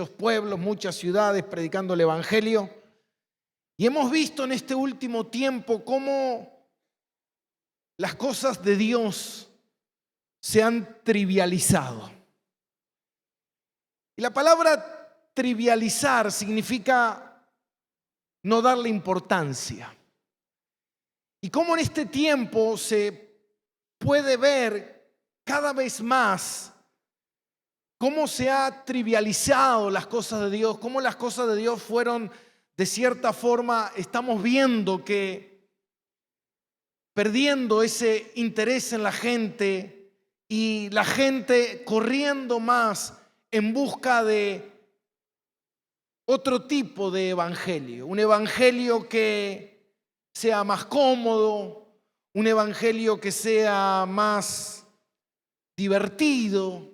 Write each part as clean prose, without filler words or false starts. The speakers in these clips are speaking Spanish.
pueblos, muchas ciudades predicando el Evangelio. Y hemos visto en este último tiempo cómo las cosas de Dios se han trivializado. Y la palabra trivializar significa no darle importancia. Y cómo en este tiempo se puede ver cada vez más cómo se ha trivializado las cosas de Dios, cómo las cosas de Dios fueron, de cierta forma, estamos viendo que perdiendo ese interés en la gente y la gente corriendo más en busca de otro tipo de evangelio, un evangelio que sea más cómodo, un evangelio que sea más divertido,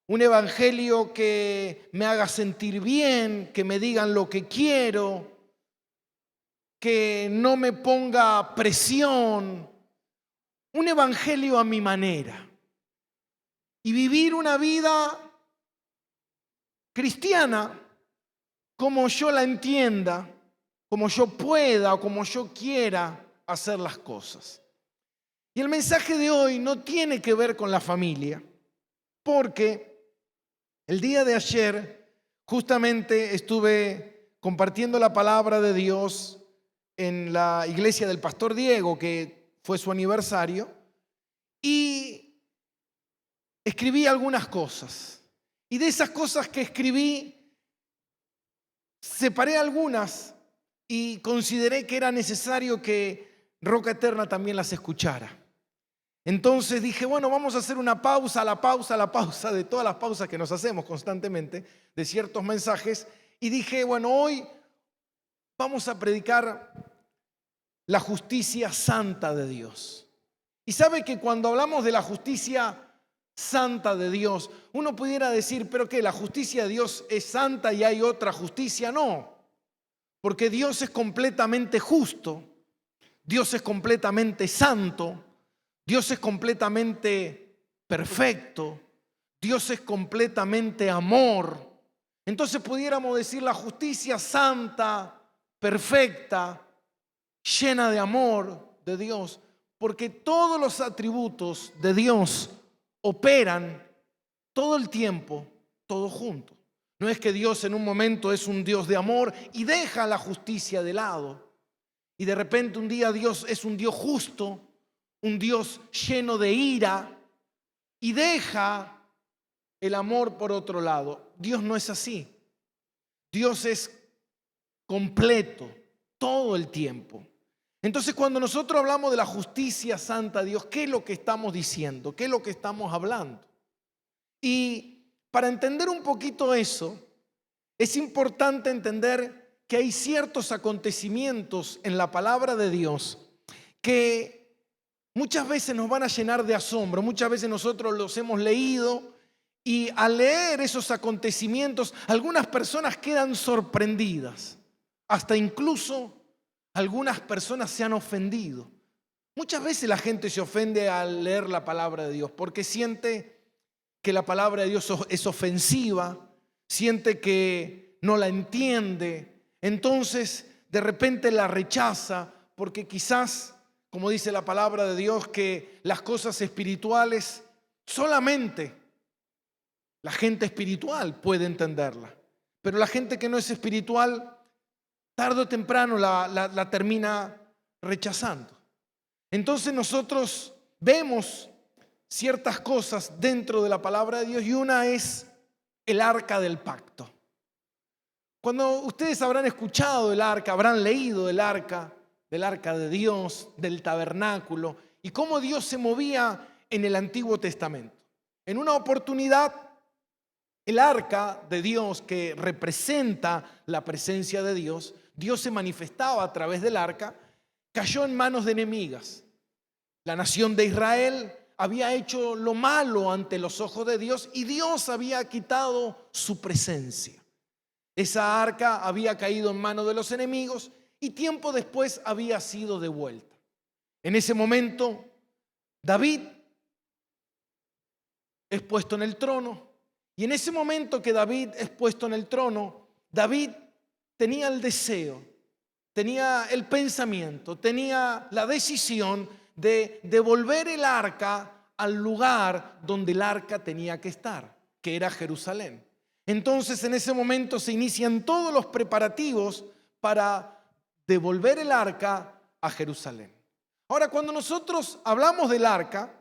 un evangelio que me haga sentir bien, que me digan lo que quiero, que no me ponga presión, un evangelio a mi manera. Y vivir una vida cristiana como yo la entienda, como yo pueda o como yo quiera hacer las cosas. Y el mensaje de hoy no tiene que ver con la familia, porque el día de ayer justamente estuve compartiendo la palabra de Dios en la iglesia del pastor Diego, que fue su aniversario, y escribí algunas cosas. Y de esas cosas que escribí, separé algunas y consideré que era necesario que Roca Eterna también las escuchara. Entonces dije, bueno, vamos a hacer una pausa, la pausa de todas las pausas que nos hacemos constantemente, de ciertos mensajes. Y dije, bueno, hoy vamos a predicar la justicia santa de Dios. Y sabe que cuando hablamos de la justicia santa de Dios, uno pudiera decir, pero ¿qué? ¿La justicia de Dios es santa y hay otra justicia? No, porque Dios es completamente justo, Dios es completamente santo, Dios es completamente perfecto, Dios es completamente amor. Entonces pudiéramos decir la justicia santa, perfecta, llena de amor de Dios, porque todos los atributos de Dios operan todo el tiempo, todos juntos. No es que Dios en un momento es un Dios de amor y deja la justicia de lado. Y de repente un día Dios es un Dios justo, un Dios lleno de ira y deja el amor por otro lado. Dios no es así. Dios es completo todo el tiempo. Entonces, cuando nosotros hablamos de la justicia santa de Dios, ¿qué es lo que estamos diciendo? ¿Qué es lo que estamos hablando? Y para entender un poquito eso, es importante entender que hay ciertos acontecimientos en la palabra de Dios que muchas veces nos van a llenar de asombro. Muchas veces nosotros los hemos leído y al leer esos acontecimientos, algunas personas quedan sorprendidas. Hasta incluso algunas personas se han ofendido. Muchas veces la gente se ofende al leer la palabra de Dios porque siente que la palabra de Dios es ofensiva, siente que no la entiende, entonces de repente la rechaza porque quizás, como dice la palabra de Dios, que las cosas espirituales solamente la gente espiritual puede entenderla, pero la gente que no es espiritual tarde o temprano la termina rechazando. Entonces nosotros vemos ciertas cosas dentro de la palabra de Dios y una es el arca del pacto. Cuando ustedes habrán escuchado el arca, habrán leído del arca de Dios, del tabernáculo y cómo Dios se movía en el Antiguo Testamento. En una oportunidad, el arca de Dios, que representa la presencia de Dios, Dios se manifestaba a través del arca, cayó en manos de enemigas. La nación de Israel había hecho lo malo ante los ojos de Dios y Dios había quitado su presencia. Esa arca había caído en manos de los enemigos y tiempo después había sido devuelta. En ese momento, David es puesto en el trono Y en ese momento que David es puesto en el trono, David tenía el deseo, tenía el pensamiento, tenía la decisión de devolver el arca al lugar donde el arca tenía que estar, que era Jerusalén. Entonces en ese momento se inician todos los preparativos para devolver el arca a Jerusalén. Ahora, cuando nosotros hablamos del arca,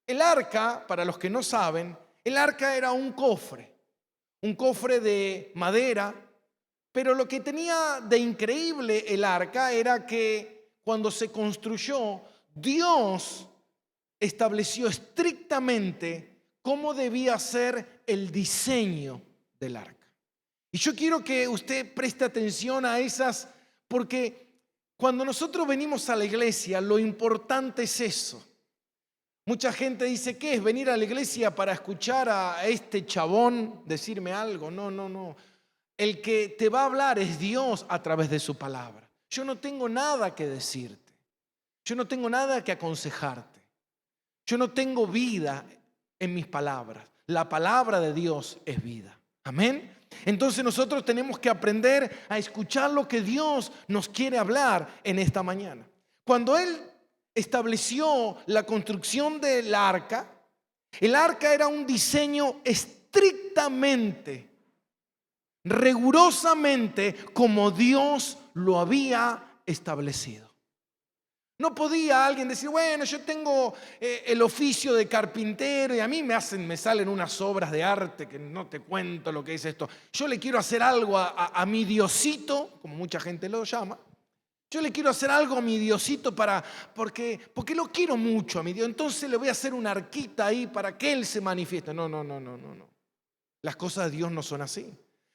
el arca, para los que no saben, el arca era un cofre de madera, pero lo que tenía de increíble el arca era que cuando se construyó, Dios estableció estrictamente cómo debía ser el diseño del arca. Y yo quiero que usted preste atención a esas, porque cuando nosotros venimos a la iglesia, lo importante es eso. Mucha gente dice, ¿qué es venir a la iglesia para escuchar a este chabón decirme algo? No, no, no. El que te va a hablar es Dios a través de su palabra. Yo no tengo nada que decirte. Yo no tengo nada que aconsejarte. Yo no tengo vida en mis palabras. La palabra de Dios es vida. Amén. Entonces nosotros tenemos que aprender a escuchar lo que Dios nos quiere hablar en esta mañana. Cuando Él estableció la construcción del arca, el arca era un diseño estrictamente, rigurosamente, como Dios lo había establecido. No podía alguien decir, bueno, yo tengo el oficio de carpintero y a mí me salen unas obras de arte que no te cuento lo que es esto. Yo le quiero hacer algo a mi Diosito, como mucha gente lo llama. Yo le quiero hacer algo a mi Diosito porque lo quiero mucho a mi Dios. Entonces le voy a hacer una arquita ahí para que Él se manifieste. No. Las cosas de Dios no son así.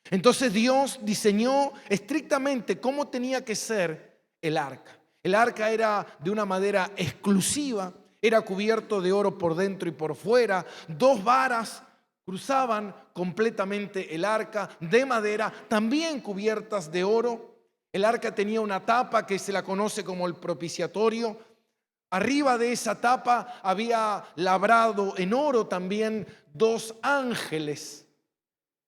Entonces Dios diseñó estrictamente cómo tenía que ser el arca. El arca era de una madera exclusiva, era cubierto de oro por dentro y por fuera. 2 varas cruzaban completamente el arca de madera, también cubiertas de oro. El arca tenía una tapa que se la conoce como el propiciatorio. Arriba de esa tapa había labrado en oro también 2 ángeles,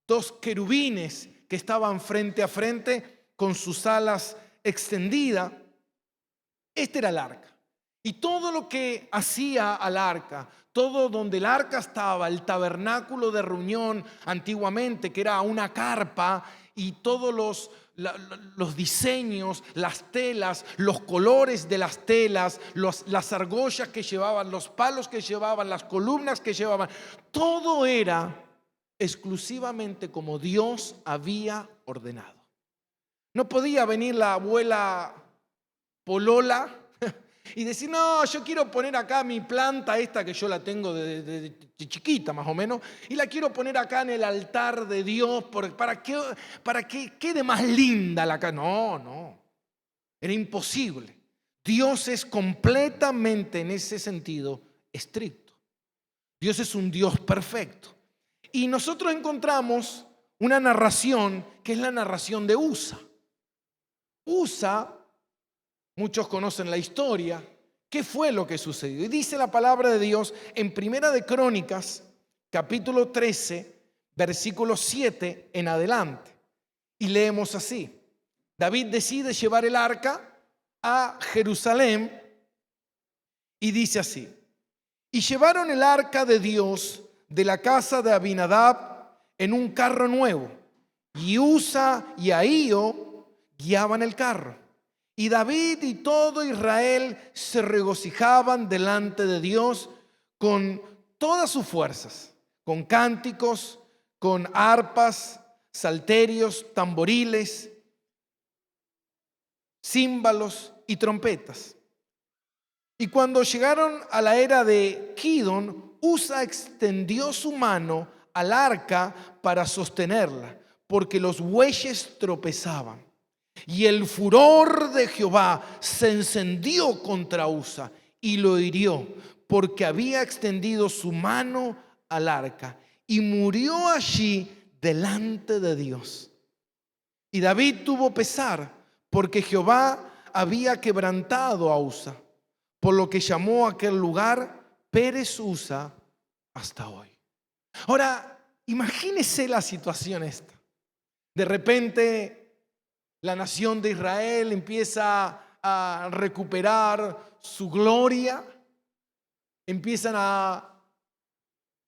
2 querubines que estaban frente a frente con sus alas extendidas. Este era el arca. Y todo lo que hacía al arca, todo donde el arca estaba, el tabernáculo de reunión antiguamente, que era una carpa, y todos los diseños, las telas, los colores de las telas, las argollas que llevaban, los palos que llevaban, las columnas que llevaban, todo era exclusivamente como Dios había ordenado. No podía venir la abuela Polola y decir, no, yo quiero poner acá mi planta esta que yo la tengo de chiquita más o menos, y la quiero poner acá en el altar de Dios para que quede más linda la casa. No, era imposible. Dios es completamente en ese sentido estricto. Dios es un Dios perfecto. Y nosotros encontramos una narración que es la narración de Usa. Usa, muchos conocen la historia. ¿Qué fue lo que sucedió? Y dice la palabra de Dios en Primera de Crónicas, capítulo 13, versículo 7 en adelante. Y leemos así. David decide llevar el arca a Jerusalén y dice así. Y llevaron el arca de Dios de la casa de Abinadab en un carro nuevo. Y Usa y Ahío guiaban el carro. Y David y todo Israel se regocijaban delante de Dios con todas sus fuerzas, con cánticos, con arpas, salterios, tamboriles, címbalos y trompetas. Y cuando llegaron a la era de Kidón, Usa extendió su mano al arca para sostenerla, porque los bueyes tropezaban. Y el furor de Jehová se encendió contra Usa y lo hirió, porque había extendido su mano al arca, y murió allí delante de Dios. Y David tuvo pesar, porque Jehová había quebrantado a Usa, por lo que llamó a aquel lugar Pérez Usa hasta hoy. Ahora, imagínese la situación esta. De repente, la nación de Israel empieza a recuperar su gloria, empiezan a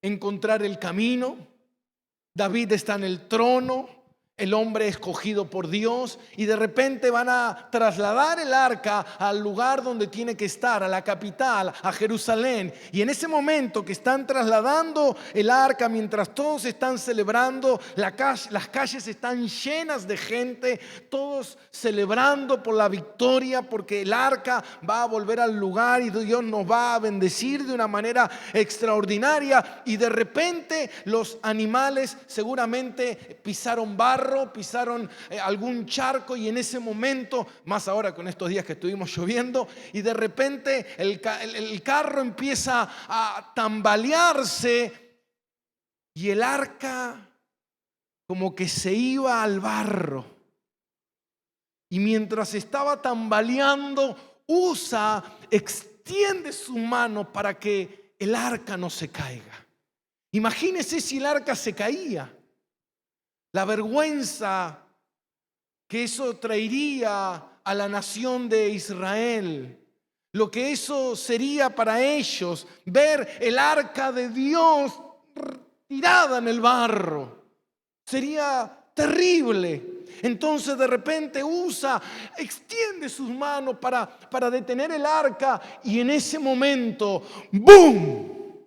encontrar el camino. David está en el trono, el hombre escogido por Dios, y de repente van a trasladar el arca al lugar donde tiene que estar, a la capital, a Jerusalén. Y en ese momento que están trasladando el arca, mientras todos están celebrando, las calles están llenas de gente, todos celebrando por la victoria, porque el arca va a volver al lugar y Dios nos va a bendecir de una manera extraordinaria. Y de repente los animales seguramente pisaron barro, pisaron algún charco, y en ese momento, más ahora con estos días que estuvimos lloviendo, y de repente el carro empieza a tambalearse y el arca como que se iba al barro. Y mientras estaba tambaleando, Usa extiende su mano para que el arca no se caiga. Imagínese si el arca se caía. La vergüenza que eso traería a la nación de Israel. Lo que eso sería para ellos, ver el arca de Dios tirada en el barro. Sería terrible. Entonces de repente Usa extiende sus manos para detener el arca, y en ese momento, ¡boom!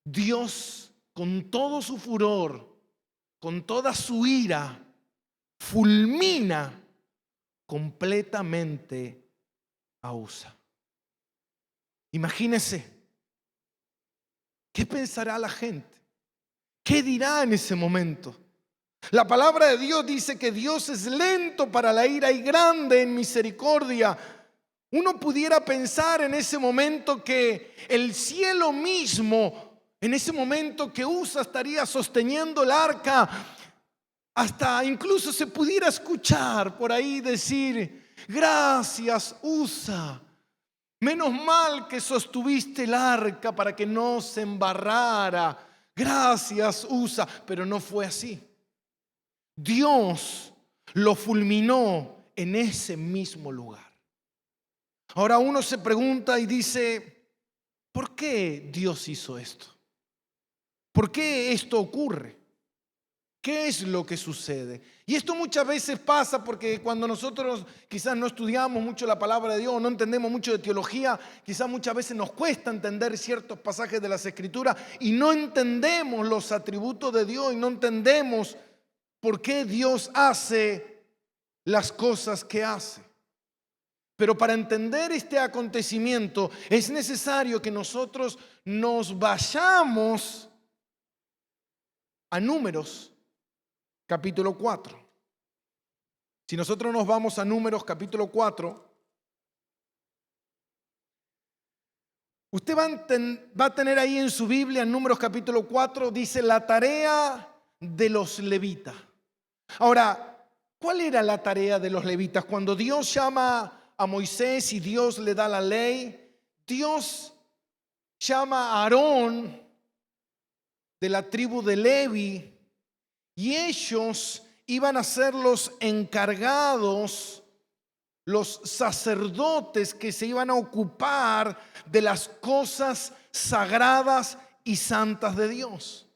Dios, con todo su furor, con toda su ira, fulmina completamente a Usa. Imagínese, ¿qué pensará la gente? ¿Qué dirá en ese momento? La palabra de Dios dice que Dios es lento para la ira y grande en misericordia. Uno pudiera pensar en ese momento que el cielo mismo, en ese momento que Usa estaría sosteniendo el arca, hasta incluso se pudiera escuchar por ahí decir: gracias, Usa, menos mal que sostuviste el arca para que no se embarrara. Gracias, Usa. Pero no fue así. Dios lo fulminó en ese mismo lugar. Ahora uno se pregunta y dice: ¿por qué Dios hizo esto? ¿Por qué esto ocurre? ¿Qué es lo que sucede? Y esto muchas veces pasa porque cuando nosotros quizás no estudiamos mucho la palabra de Dios, no entendemos mucho de teología, quizás muchas veces nos cuesta entender ciertos pasajes de las Escrituras y no entendemos los atributos de Dios y no entendemos por qué Dios hace las cosas que hace. Pero para entender este acontecimiento es necesario que nosotros nos vayamos a Números capítulo 4. Si nosotros nos vamos a Números capítulo 4, usted va a tener ahí en su Biblia, en Números capítulo 4, dice la tarea de los levitas. Ahora, ¿cuál era la tarea de los levitas? Cuando Dios llama a Moisés y Dios le da la ley, Dios llama a Aarón de la tribu de Levi, y ellos iban a ser los encargados, los sacerdotes que se iban a ocupar de las cosas sagradas y santas de Dios.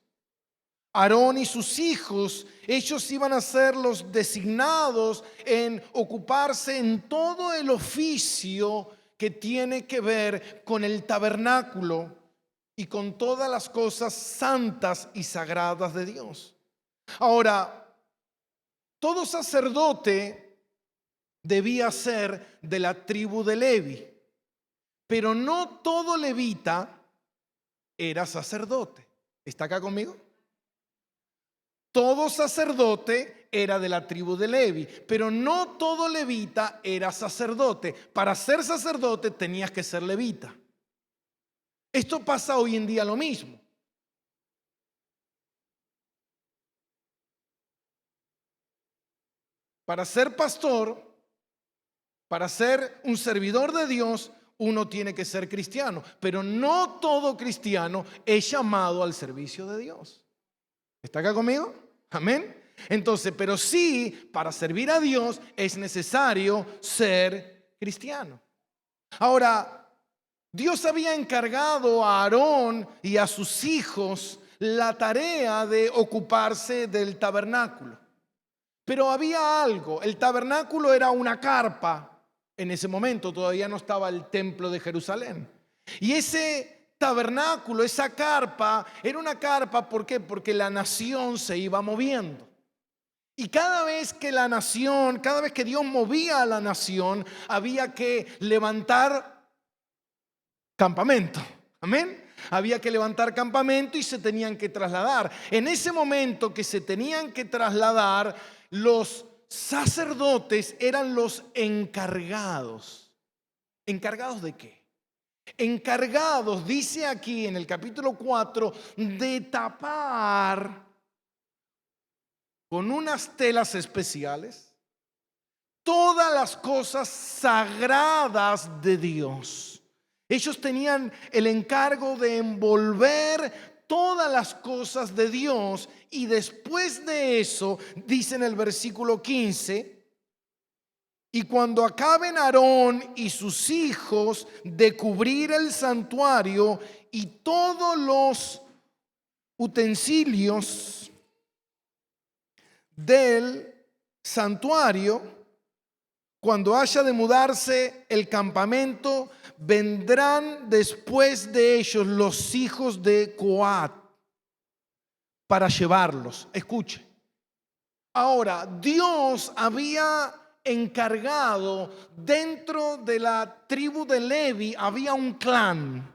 Aarón y sus hijos, ellos iban a ser los designados en ocuparse en todo el oficio que tiene que ver con el tabernáculo y con todas las cosas santas y sagradas de Dios. Ahora, todo sacerdote debía ser de la tribu de Levi, pero no todo levita era sacerdote. ¿Está acá conmigo? Todo sacerdote era de la tribu de Levi, pero no todo levita era sacerdote. Para ser sacerdote tenías que ser levita. Esto pasa hoy en día lo mismo. Para ser pastor, para ser un servidor de Dios, uno tiene que ser cristiano, pero no todo cristiano es llamado al servicio de Dios. ¿Está acá conmigo? Amén. Entonces, pero sí, para servir a Dios es necesario ser cristiano. Ahora, Dios había encargado a Aarón y a sus hijos la tarea de ocuparse del tabernáculo. Pero había algo, el tabernáculo era una carpa. En ese momento todavía no estaba el templo de Jerusalén. Y ese tabernáculo, esa carpa, era una carpa, ¿por qué? Porque la nación se iba moviendo. Y cada vez que Dios movía a la nación, había que levantar campamento. Amén. Había que levantar campamento y se tenían que trasladar. En ese momento que se tenían que trasladar, los sacerdotes eran los encargados. ¿Encargados de qué? Encargados, dice aquí en el capítulo 4, de tapar con unas telas especiales todas las cosas sagradas de Dios. Ellos tenían el encargo de envolver todas las cosas de Dios, y después de eso, dice en el versículo 15, y cuando acaben Aarón y sus hijos de cubrir el santuario y todos los utensilios del santuario, cuando haya de mudarse el campamento, vendrán después de ellos los hijos de Coat para llevarlos. Escuche. Ahora, Dios había encargado, dentro de la tribu de Levi había un clan.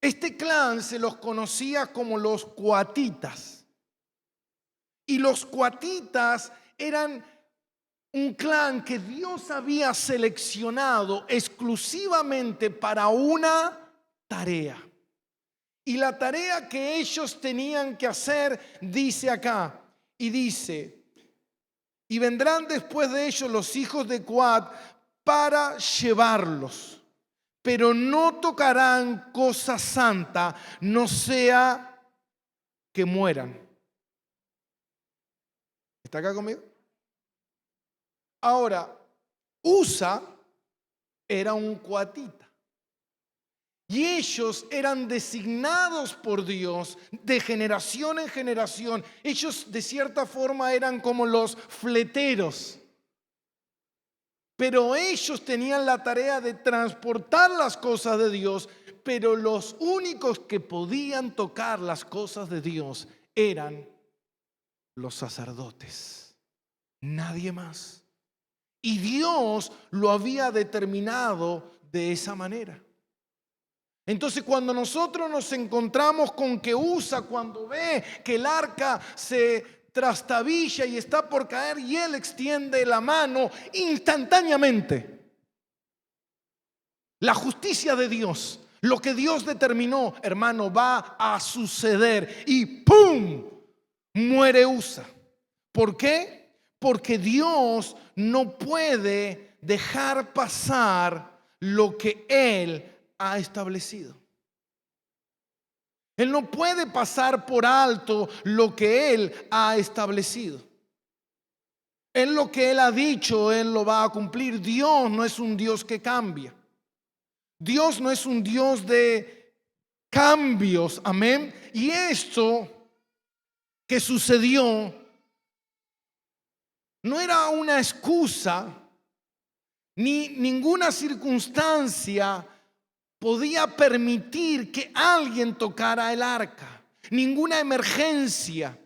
Este clan se los conocía como los coatitas. Y los coatitas eran un clan que Dios había seleccionado exclusivamente para una tarea. Y la tarea que ellos tenían que hacer, dice acá, y dice, y vendrán después de ellos los hijos de Coat para llevarlos, pero no tocarán cosa santa, no sea que mueran. ¿Está acá conmigo? Ahora, Usa era un coatita y ellos eran designados por Dios de generación en generación. Ellos de cierta forma eran como los fleteros, pero ellos tenían la tarea de transportar las cosas de Dios, pero los únicos que podían tocar las cosas de Dios eran los sacerdotes, nadie más. Y Dios lo había determinado de esa manera. Entonces, cuando nosotros nos encontramos con que Usa, cuando ve que el arca se trastabilla y está por caer, y él extiende la mano instantáneamente, la justicia de Dios, lo que Dios determinó, hermano, va a suceder, y ¡pum!, muere Usa. ¿Por qué? Porque Dios no puede dejar pasar lo que Él ha establecido. Él no puede pasar por alto lo que Él ha establecido. En lo que Él ha dicho, Él lo va a cumplir. Dios no es un Dios que cambia. Dios no es un Dios de cambios. Amén. Y esto que sucedió no era una excusa, ni ninguna circunstancia podía permitir que alguien tocara el arca. Ninguna emergencia.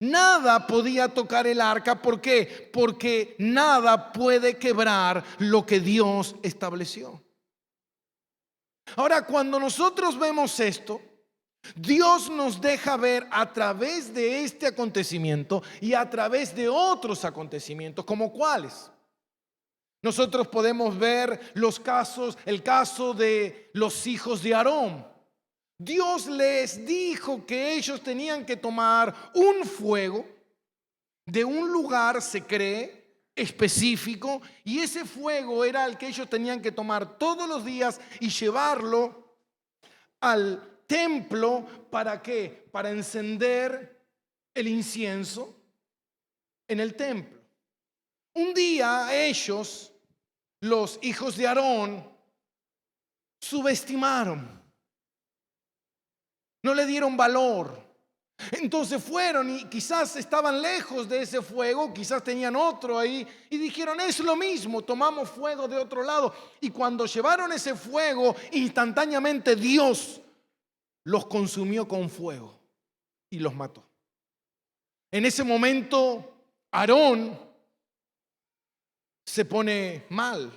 Nada podía tocar el arca. ¿Por qué? Porque nada puede quebrar lo que Dios estableció. Ahora, cuando nosotros vemos esto, Dios nos deja ver a través de este acontecimiento y a través de otros acontecimientos, ¿como cuáles? Nosotros podemos ver el caso de los hijos de Aarón. Dios les dijo que ellos tenían que tomar un fuego de un lugar, se cree, específico, y ese fuego era el que ellos tenían que tomar todos los días y llevarlo al templo, ¿para qué? Para encender el incienso en el templo. Un día ellos, los hijos de Aarón, subestimaron, no le dieron valor. Entonces fueron y quizás estaban lejos de ese fuego, quizás tenían otro ahí y dijeron, es lo mismo, tomamos fuego de otro lado. Y cuando llevaron ese fuego, instantáneamente Dios los consumió con fuego y los mató. En ese momento Aarón se pone mal.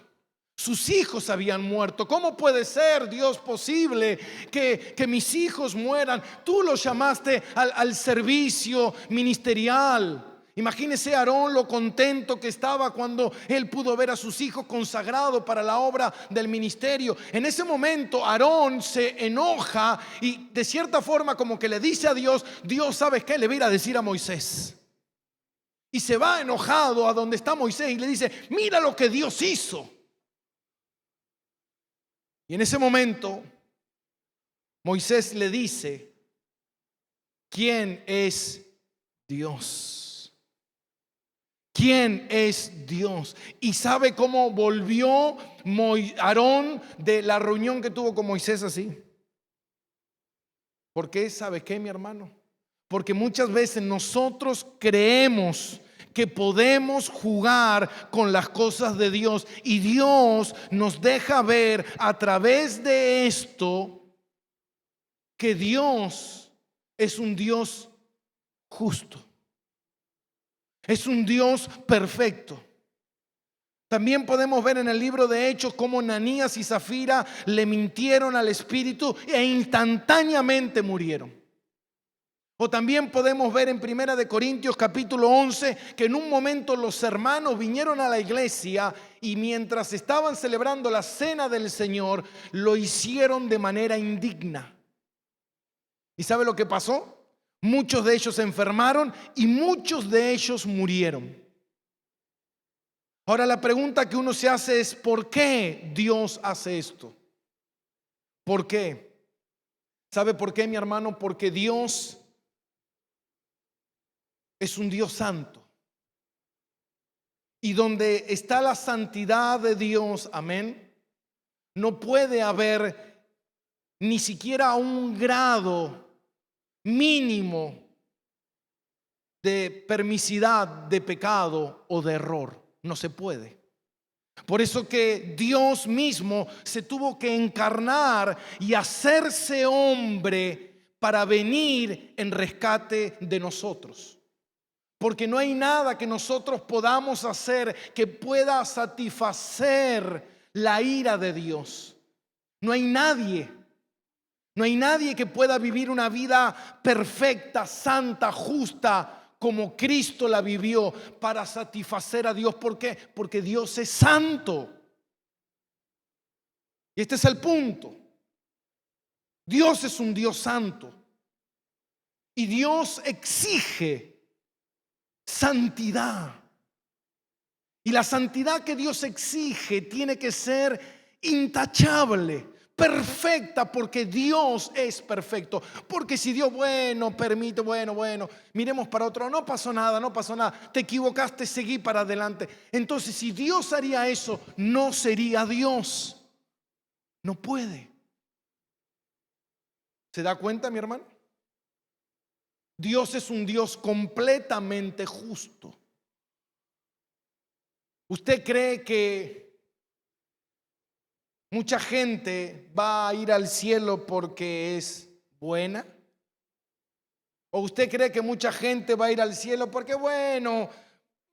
Sus hijos habían muerto. ¿Cómo puede ser, Dios, posible que mis hijos mueran? Tú los llamaste al servicio ministerial. Imagínese Aarón lo contento que estaba cuando él pudo ver a sus hijos consagrados para la obra del ministerio. En ese momento Aarón se enoja y de cierta forma como que le dice a Dios, Dios, ¿sabes qué? Le voy a ir a decir a Moisés. Y se va enojado a donde está Moisés y le dice, mira lo que Dios hizo. Y en ese momento Moisés le dice, ¿quién es Dios? ¿Quién es Dios? Y sabe cómo volvió Aarón de la reunión que tuvo con Moisés así. ¿Por qué? ¿Sabe qué, mi hermano? Porque muchas veces nosotros creemos que podemos jugar con las cosas de Dios y Dios nos deja ver a través de esto que Dios es un Dios justo, es un Dios perfecto. También podemos ver en el libro de Hechos cómo Ananías y Zafira le mintieron al Espíritu e instantáneamente murieron. O también podemos ver en 1 de Corintios capítulo 11 que en un momento los hermanos vinieron a la iglesia y mientras estaban celebrando la cena del Señor lo hicieron de manera indigna. ¿Y sabe lo que pasó? Muchos de ellos se enfermaron y muchos de ellos murieron. Ahora la pregunta que uno se hace es ¿por qué Dios hace esto? ¿Por qué? ¿Sabe por qué, mi hermano? Porque Dios es un Dios santo. Y donde está la santidad de Dios, amén, no puede haber ni siquiera un grado mínimo de permisidad, de pecado o de error. No se puede. Por eso que Dios mismo se tuvo que encarnar y hacerse hombre para venir en rescate de nosotros. Porque no hay nada que nosotros podamos hacer que pueda satisfacer la ira de Dios. No hay nadie que pueda vivir una vida perfecta, santa, justa, como Cristo la vivió para satisfacer a Dios. ¿Por qué? Porque Dios es santo. Y este es el punto. Dios es un Dios santo. Y Dios exige santidad. Y la santidad que Dios exige tiene que ser intachable, perfecta, porque Dios es perfecto. Porque si Dios, permite, miremos para otro, no pasó nada, te equivocaste, seguí para adelante. Entonces, si Dios haría eso, no sería Dios. No puede. ¿Se da cuenta, mi hermano? Dios es un Dios completamente justo. ¿Usted cree que mucha gente va a ir al cielo porque es buena? ¿O usted cree que mucha gente va a ir al cielo porque,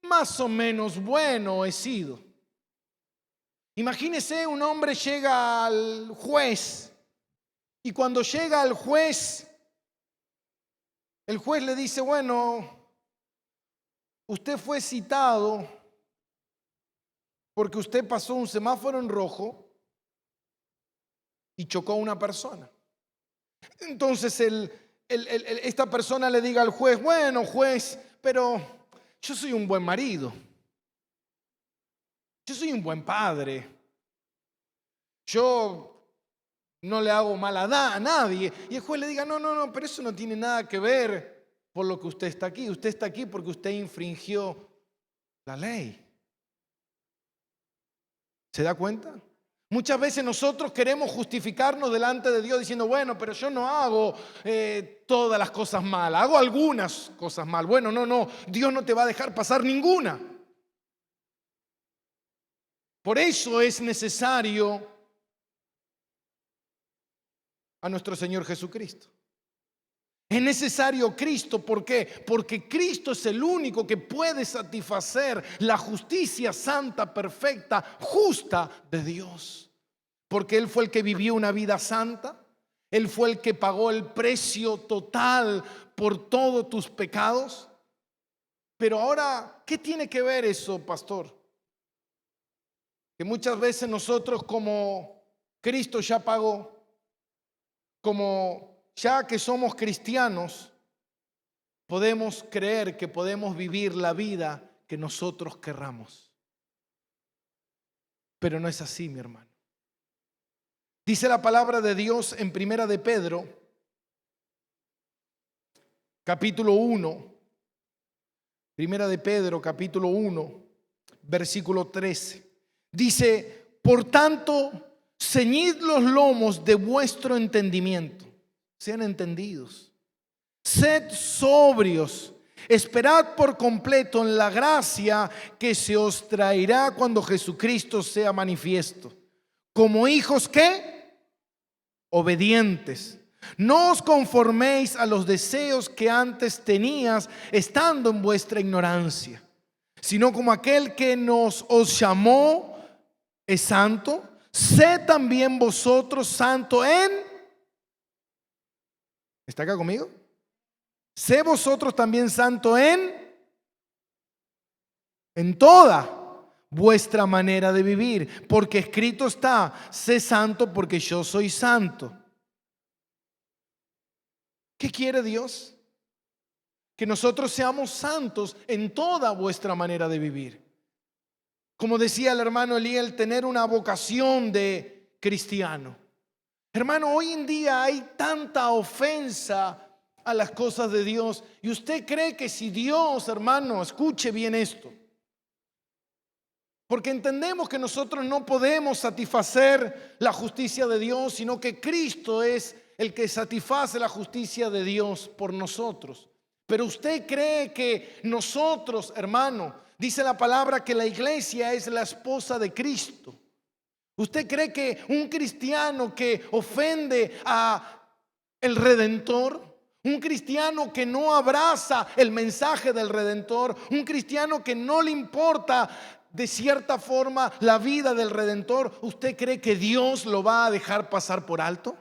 más o menos bueno he sido? Imagínese, un hombre llega al juez y cuando llega al juez, el juez le dice, usted fue citado porque usted pasó un semáforo en rojo y chocó a una persona. Entonces esta persona le diga al juez, juez, pero yo soy un buen marido, yo soy un buen padre, yo no le hago mal a nadie. Y el juez le diga, no, pero eso no tiene nada que ver por lo que usted está aquí. Usted está aquí porque usted infringió la ley. ¿Se da cuenta? Muchas veces nosotros queremos justificarnos delante de Dios diciendo, bueno, pero yo no hago todas las cosas mal, hago algunas cosas mal. Bueno, no, Dios no te va a dejar pasar ninguna. Por eso es necesario a nuestro Señor Jesucristo. Es necesario Cristo, ¿por qué? Porque Cristo es el único que puede satisfacer la justicia santa, perfecta, justa de Dios. Porque Él fue el que vivió una vida santa, Él fue el que pagó el precio total por todos tus pecados. Pero ahora, ¿qué tiene que ver eso, pastor? Que muchas veces nosotros, como Cristo ya pagó, como ya que somos cristianos, podemos creer que podemos vivir la vida que nosotros querramos. Pero no es así, mi hermano. Dice la palabra de Dios en Primera de Pedro, capítulo 1. Primera de Pedro, capítulo 1, versículo 13. Dice, por tanto, ceñid los lomos de vuestro entendimiento. Sean entendidos. Sed sobrios. Esperad por completo en la gracia que se os traerá cuando Jesucristo sea manifiesto. Como hijos, ¿qué? Obedientes. No os conforméis a los deseos que antes tenías estando en vuestra ignorancia, sino como aquel que os llamó es santo, sed también vosotros santo ¿está acá conmigo? Sé vosotros también santo en toda vuestra manera de vivir, porque escrito está, sé santo porque yo soy santo. ¿Qué quiere Dios? Que nosotros seamos santos en toda vuestra manera de vivir. Como decía el hermano Eliel, tener una vocación de cristiano. Hermano, hoy en día hay tanta ofensa a las cosas de Dios. Y usted cree que si Dios, hermano, escuche bien esto. Porque entendemos que nosotros no podemos satisfacer la justicia de Dios, sino que Cristo es el que satisface la justicia de Dios por nosotros. Pero usted cree que nosotros, hermano, dice la palabra que la iglesia es la esposa de Cristo. ¿Usted cree que un cristiano que ofende a el Redentor, un cristiano que no abraza el mensaje del Redentor, un cristiano que no le importa de cierta forma la vida del Redentor, usted cree que Dios lo va a dejar pasar por alto?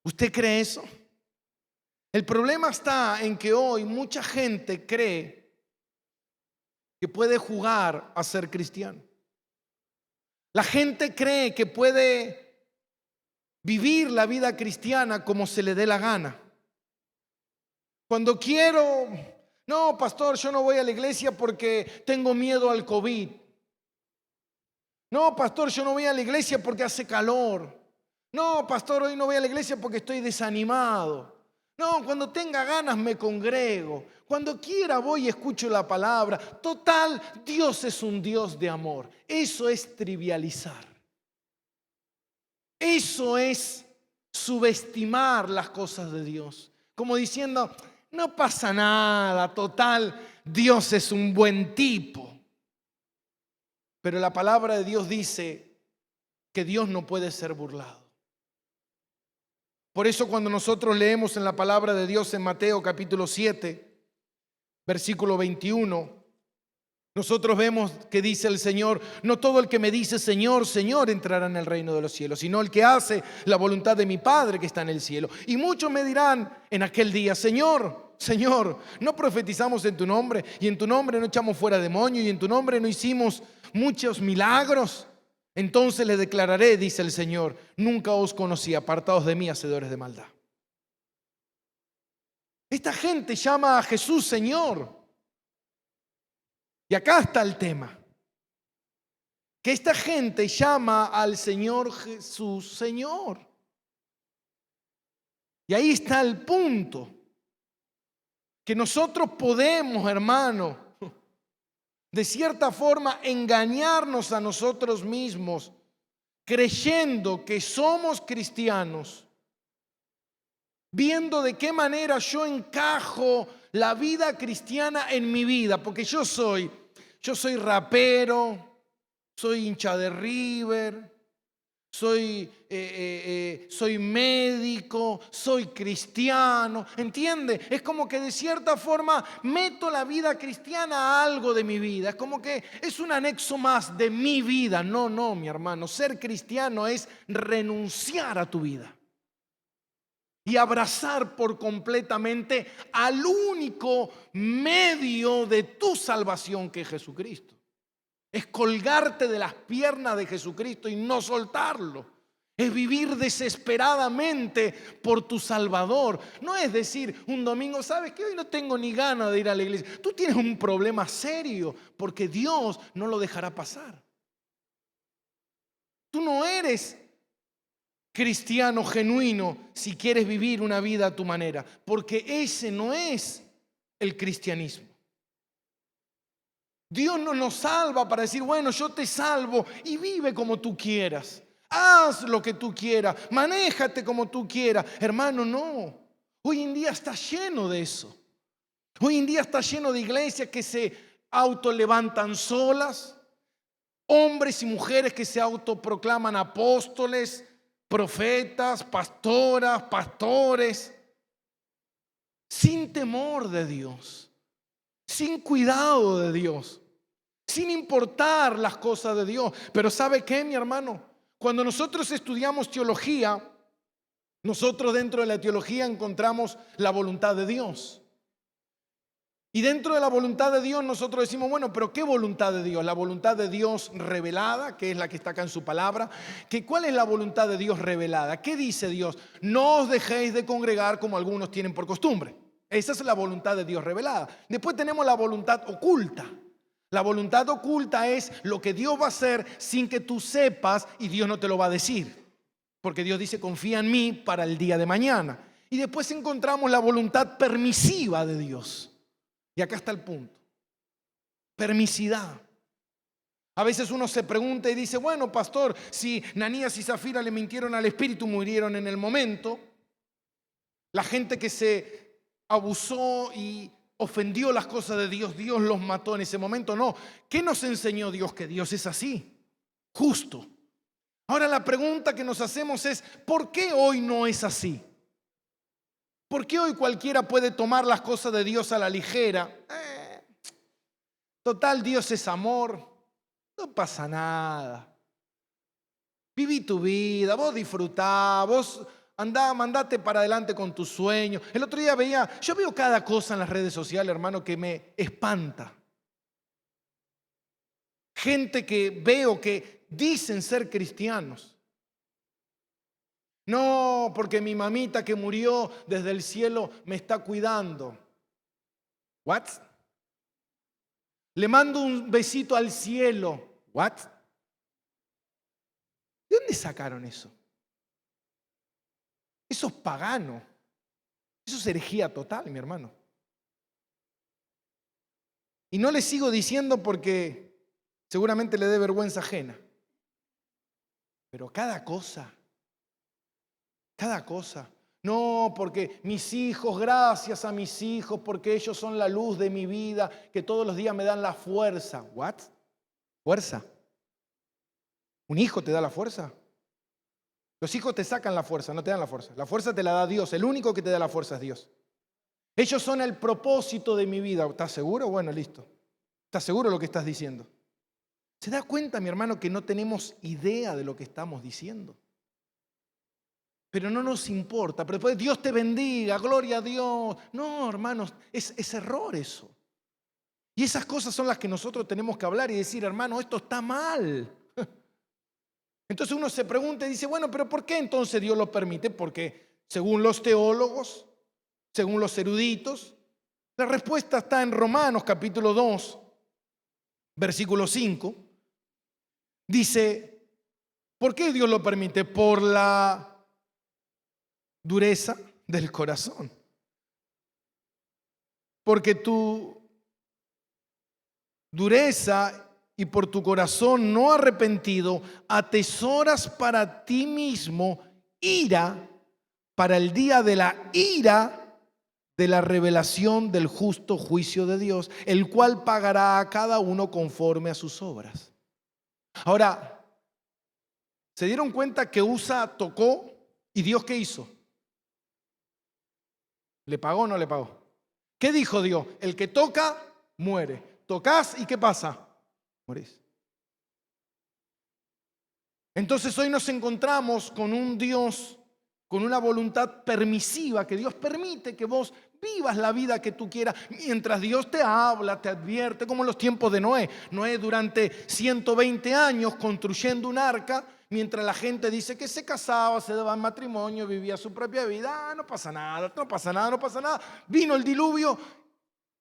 ¿Usted cree eso? El problema está en que hoy mucha gente cree que puede jugar a ser cristiano. La gente cree que puede vivir la vida cristiana como se le dé la gana. Cuando quiero, no, pastor, yo no voy a la iglesia porque tengo miedo al COVID. No, pastor, yo no voy a la iglesia porque hace calor. No, pastor, hoy no voy a la iglesia porque estoy desanimado. No, cuando tenga ganas me congrego. Cuando quiera voy y escucho la palabra. Total, Dios es un Dios de amor. Eso es trivializar. Eso es subestimar las cosas de Dios. Como diciendo, no pasa nada, total, Dios es un buen tipo. Pero la palabra de Dios dice que Dios no puede ser burlado. Por eso cuando nosotros leemos en la palabra de Dios en Mateo capítulo 7, versículo 21, nosotros vemos que dice el Señor, no todo el que me dice Señor, Señor entrará en el reino de los cielos, sino el que hace la voluntad de mi Padre que está en el cielo. Y muchos me dirán en aquel día, Señor, Señor, no profetizamos en tu nombre, y en tu nombre no echamos fuera demonios, y en tu nombre no hicimos muchos milagros. Entonces le declararé, dice el Señor, nunca os conocí, apartados de mí, hacedores de maldad. Esta gente llama a Jesús Señor. Y acá está el tema. que esta gente llama al Señor Jesús Señor. Y ahí está el punto, que nosotros podemos, hermano, de cierta forma engañarnos a nosotros mismos, creyendo que somos cristianos, viendo de qué manera yo encajo la vida cristiana en mi vida, porque yo soy rapero, soy hincha de River, soy médico, soy cristiano, ¿entiende? Es como que de cierta forma meto la vida cristiana a algo de mi vida. Es como que es un anexo más de mi vida. No, mi hermano. Ser cristiano es renunciar a tu vida y abrazar por completamente al único medio de tu salvación, que es Jesucristo. Es colgarte de las piernas de Jesucristo y no soltarlo. Es vivir desesperadamente por tu Salvador. No es decir un domingo, ¿sabes qué? Hoy no tengo ni ganas de ir a la iglesia. Tú tienes un problema serio, porque Dios no lo dejará pasar. Tú no eres cristiano genuino si quieres vivir una vida a tu manera, porque ese no es el cristianismo. Dios no nos salva para decir, bueno, yo te salvo y vive como tú quieras. Haz lo que tú quieras, manéjate como tú quieras. Hermano, no. Hoy en día está lleno de eso. Hoy en día está lleno de iglesias que se autolevantan solas, hombres y mujeres que se autoproclaman apóstoles, profetas, pastoras, pastores, sin temor de Dios, sin cuidado de Dios, sin importar las cosas de Dios. Pero ¿sabe qué, mi hermano? Cuando nosotros estudiamos teología, nosotros dentro de la teología encontramos la voluntad de Dios. Y dentro de la voluntad de Dios nosotros decimos, bueno, pero ¿qué voluntad de Dios? La voluntad de Dios revelada, que es la que está acá en su palabra. ¿Cuál es la voluntad de Dios revelada? ¿Qué dice Dios? No os dejéis de congregar como algunos tienen por costumbre. Esa es la voluntad de Dios revelada. Después tenemos la voluntad oculta. La voluntad oculta es lo que Dios va a hacer sin que tú sepas, y Dios no te lo va a decir. Porque Dios dice, confía en mí para el día de mañana. Y después encontramos la voluntad permisiva de Dios. Y acá está el punto. Permisidad. A veces uno se pregunta y dice, bueno, pastor, si Ananías y Zafira le mintieron al Espíritu, murieron en el momento. La gente que se abusó y ofendió las cosas de Dios, Dios los mató en ese momento. No. ¿Qué nos enseñó Dios? Que Dios es así, justo. Ahora la pregunta que nos hacemos es, ¿por qué hoy no es así? ¿Por qué hoy cualquiera puede tomar las cosas de Dios a la ligera? Total, Dios es amor, no pasa nada. Viví tu vida, vos disfrutá, vos andá, mandate para adelante con tus sueños. El otro día yo veo cada cosa en las redes sociales, hermano, que me espanta. Gente que veo que dicen ser cristianos. No, porque mi mamita que murió desde el cielo me está cuidando. ¿What? Le mando un besito al cielo. ¿What? ¿De dónde sacaron eso? Eso es pagano. Eso es herejía total, mi hermano. Y no le sigo diciendo porque seguramente le dé vergüenza ajena. Pero cada cosa. No, porque mis hijos, gracias a mis hijos, porque ellos son la luz de mi vida, que todos los días me dan la fuerza. ¿What? ¿Fuerza? ¿Un hijo te da la fuerza? Los hijos te sacan la fuerza, no te dan la fuerza. La fuerza te la da Dios, el único que te da la fuerza es Dios. Ellos son el propósito de mi vida. ¿Estás seguro? Bueno, listo. ¿Estás seguro de lo que estás diciendo? ¿Se da cuenta, mi hermano, que no tenemos idea de lo que estamos diciendo? Pero no nos importa. Pero después Dios te bendiga, gloria a Dios. No, hermanos, es error eso. Y esas cosas son las que nosotros tenemos que hablar y decir, hermano, esto está mal. Entonces uno se pregunta y dice, bueno, pero ¿por qué entonces Dios lo permite? Porque según los teólogos, según los eruditos, la respuesta está en Romanos capítulo 2, versículo 5. Dice, ¿por qué Dios lo permite? Por la dureza del corazón. Porque tu dureza y por tu corazón no arrepentido, atesoras para ti mismo ira para el día de la ira de la revelación del justo juicio de Dios, el cual pagará a cada uno conforme a sus obras. Ahora, ¿se dieron cuenta que Usa tocó y Dios qué hizo? ¿Le pagó o no le pagó? ¿Qué dijo Dios? El que toca, muere. Tocas y ¿qué pasa? Morís. Entonces hoy nos encontramos con un Dios, con una voluntad permisiva, que Dios permite que vos vivas la vida que tú quieras, mientras Dios te habla, te advierte, como en los tiempos de Noé. Noé durante 120 años construyendo un arca, mientras la gente dice que se casaba, se daba en matrimonio, vivía su propia vida. No pasa nada, no pasa nada, no pasa nada. Vino el diluvio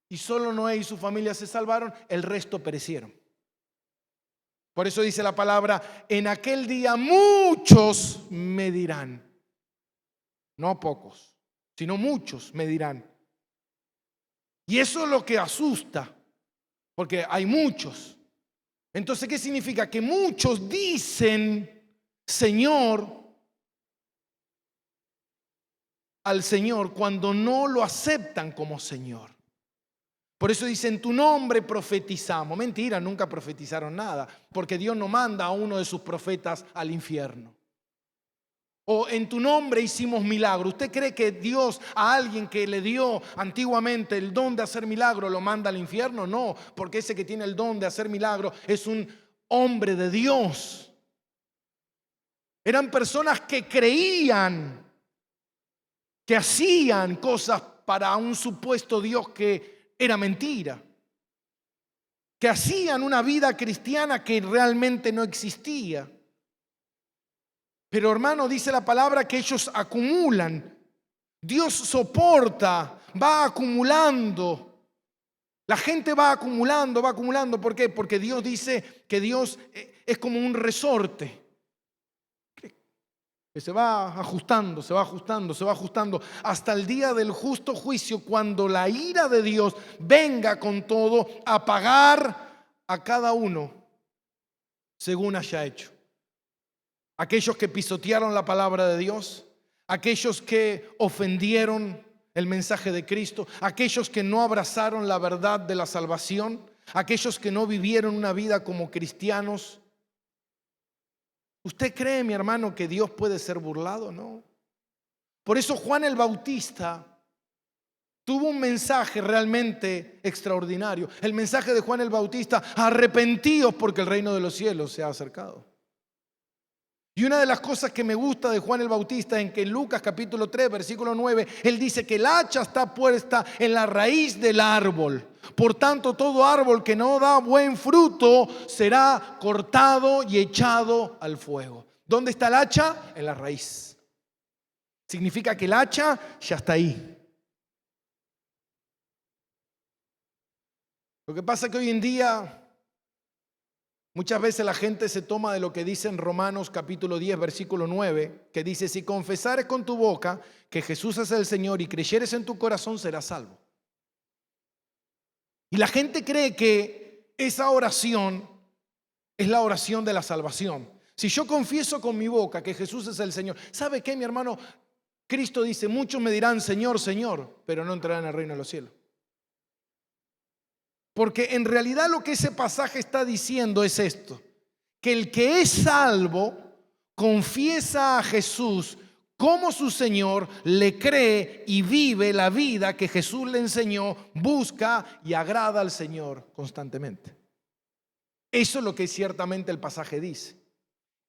y solo Noé y su familia se salvaron, el resto perecieron. Por eso dice la palabra, en aquel día muchos me dirán, no pocos, sino muchos me dirán. Y eso es lo que asusta, porque hay muchos. Entonces, ¿qué significa? Que muchos dicen Señor al Señor cuando no lo aceptan como Señor. Por eso dice, en tu nombre profetizamos. Mentira, nunca profetizaron nada, porque Dios no manda a uno de sus profetas al infierno. O en tu nombre hicimos milagro. ¿Usted cree que Dios a alguien que le dio antiguamente el don de hacer milagro lo manda al infierno? No, porque ese que tiene el don de hacer milagro es un hombre de Dios. Eran personas que creían, que hacían cosas para un supuesto Dios que era mentira, que hacían una vida cristiana que realmente no existía. Pero hermano, dice la palabra que ellos acumulan. Dios soporta, va acumulando. La gente va acumulando, va acumulando. ¿Por qué? Porque Dios dice que Dios es como un resorte que se va ajustando, se va ajustando, se va ajustando hasta el día del justo juicio, cuando la ira de Dios venga con todo a pagar a cada uno según haya hecho. Aquellos que pisotearon la palabra de Dios, aquellos que ofendieron el mensaje de Cristo, aquellos que no abrazaron la verdad de la salvación, aquellos que no vivieron una vida como cristianos. ¿Usted cree, mi hermano, que Dios puede ser burlado? No. Por eso Juan el Bautista tuvo un mensaje realmente extraordinario. El mensaje de Juan el Bautista: arrepentíos porque el reino de los cielos se ha acercado. Y una de las cosas que me gusta de Juan el Bautista es que en Lucas capítulo 3, versículo 9, él dice que el hacha está puesta en la raíz del árbol. Por tanto, todo árbol que no da buen fruto será cortado y echado al fuego. ¿Dónde está el hacha? En la raíz. Significa que el hacha ya está ahí. Lo que pasa es que hoy en día muchas veces la gente se toma de lo que dice en Romanos capítulo 10, versículo 9, que dice: si confesares con tu boca que Jesús es el Señor y creyeres en tu corazón, serás salvo. Y la gente cree que esa oración es la oración de la salvación. Si yo confieso con mi boca que Jesús es el Señor, ¿sabe qué, mi hermano? Cristo dice: muchos me dirán Señor, Señor, pero no entrarán en el reino de los cielos. Porque en realidad lo que ese pasaje está diciendo es esto: que el que es salvo confiesa a Jesús como su Señor, le cree y vive la vida que Jesús le enseñó, busca y agrada al Señor constantemente. Eso es lo que ciertamente el pasaje dice: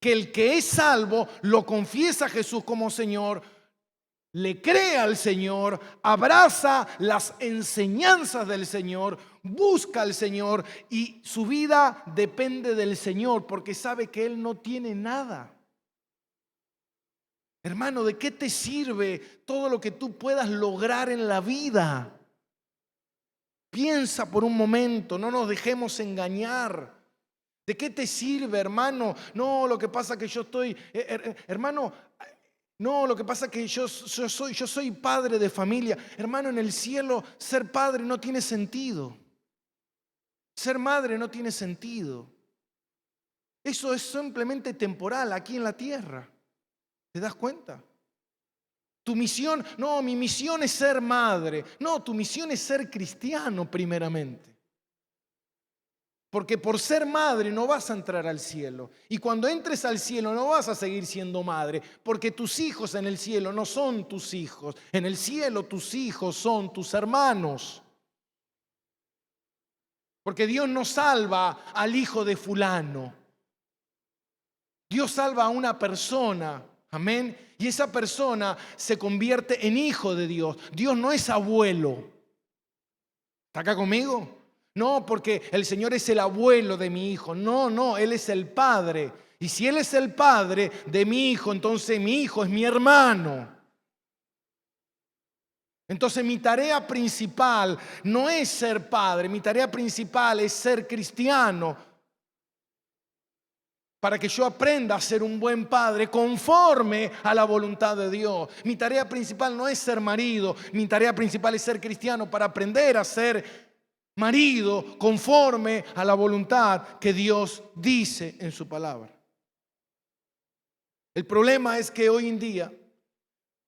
que el que es salvo lo confiesa a Jesús como Señor, le cree al Señor, abraza las enseñanzas del Señor, busca al Señor y su vida depende del Señor porque sabe que Él no tiene nada. Hermano, ¿de qué te sirve todo lo que tú puedas lograr en la vida? Piensa por un momento, no nos dejemos engañar. ¿De qué te sirve, hermano? No, lo que pasa es que yo estoy, hermano, no, lo que pasa es que yo soy padre de familia. Hermano, en el cielo ser padre no tiene sentido. Ser madre no tiene sentido. Eso es simplemente temporal aquí en la tierra. ¿Te das cuenta? Tu misión, no, mi misión es ser madre. No, tu misión es ser cristiano primeramente. Porque por ser madre no vas a entrar al cielo. Y cuando entres al cielo no vas a seguir siendo madre. Porque tus hijos en el cielo no son tus hijos. En el cielo tus hijos son tus hermanos. Porque Dios no salva al hijo de fulano. Dios salva a una persona. Amén. Y esa persona se convierte en hijo de Dios. Dios no es abuelo. ¿Está acá conmigo? No, porque el Señor es el abuelo de mi hijo. No, Él es el padre. Y si Él es el padre de mi hijo, entonces mi hijo es mi hermano. Entonces mi tarea principal no es ser padre, mi tarea principal es ser cristiano. Para que yo aprenda a ser un buen padre conforme a la voluntad de Dios. Mi tarea principal no es ser marido, mi tarea principal es ser cristiano para aprender a ser marido conforme a la voluntad que Dios dice en su palabra. El problema es que hoy en día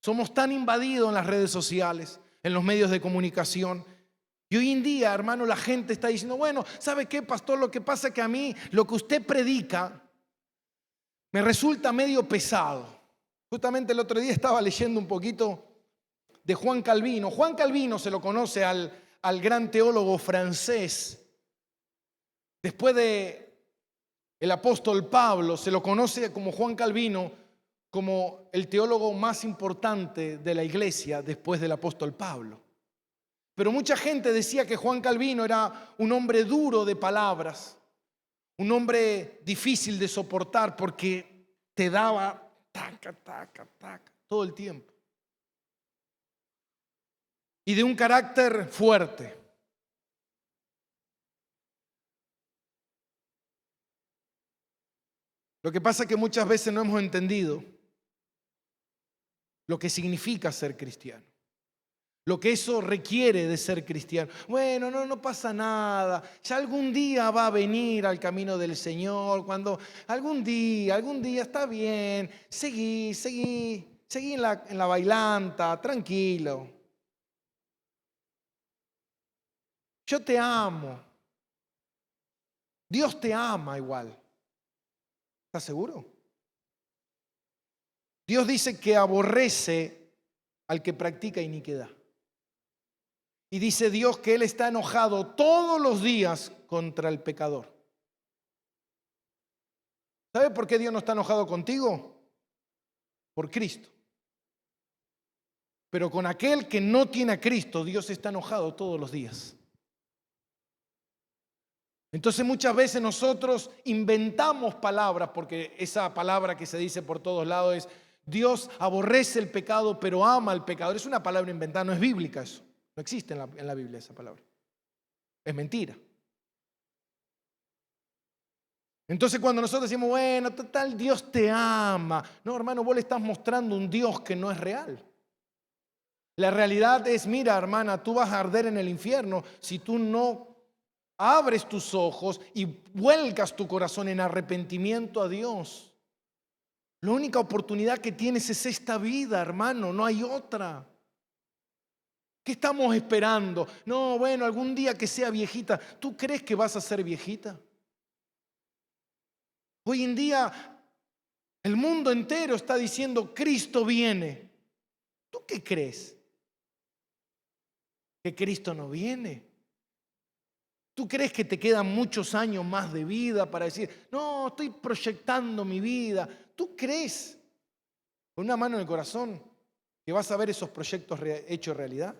somos tan invadidos en las redes sociales, en los medios de comunicación. Y hoy en día, hermano, la gente está diciendo, bueno, ¿sabe qué, pastor? Lo que pasa es que a mí lo que usted predica me resulta medio pesado. Justamente el otro día estaba leyendo un poquito de Juan Calvino. Juan Calvino se lo conoce al gran teólogo francés. Después de el apóstol Pablo, se lo conoce como Juan Calvino, como el teólogo más importante de la iglesia después del apóstol Pablo. Pero mucha gente decía que Juan Calvino era un hombre duro de palabras, un hombre difícil de soportar porque te daba taca, taca, taca todo el tiempo. Y de un carácter fuerte. Lo que pasa es que muchas veces no hemos entendido lo que significa ser cristiano. Lo que eso requiere de ser cristiano. Bueno, no pasa nada. Ya algún día va a venir al camino del Señor. Cuando algún día está bien. Seguí en la bailanta, tranquilo. Yo te amo. Dios te ama igual. ¿Estás seguro? Dios dice que aborrece al que practica iniquidad. Y dice Dios que Él está enojado todos los días contra el pecador. ¿Sabe por qué Dios no está enojado contigo? Por Cristo. Pero con aquel que no tiene a Cristo, Dios está enojado todos los días. Entonces muchas veces nosotros inventamos palabras, porque esa palabra que se dice por todos lados es Dios aborrece el pecado pero ama al pecador. Es una palabra inventada, no es bíblica eso. No existe en la Biblia esa palabra. Es mentira. Entonces cuando nosotros decimos, bueno, total, Dios te ama. No, hermano, vos le estás mostrando un Dios que no es real. La realidad es, mira, hermana, tú vas a arder en el infierno si tú no abres tus ojos y vuelcas tu corazón en arrepentimiento a Dios. La única oportunidad que tienes es esta vida, hermano, no hay otra. ¿Qué estamos esperando? No, bueno, algún día que sea viejita. ¿Tú crees que vas a ser viejita? Hoy en día el mundo entero está diciendo Cristo viene. ¿Tú qué crees? ¿Que Cristo no viene? ¿Tú crees que te quedan muchos años más de vida para decir, no, estoy proyectando mi vida? ¿Tú crees, con una mano en el corazón, que vas a ver esos proyectos hechos realidad?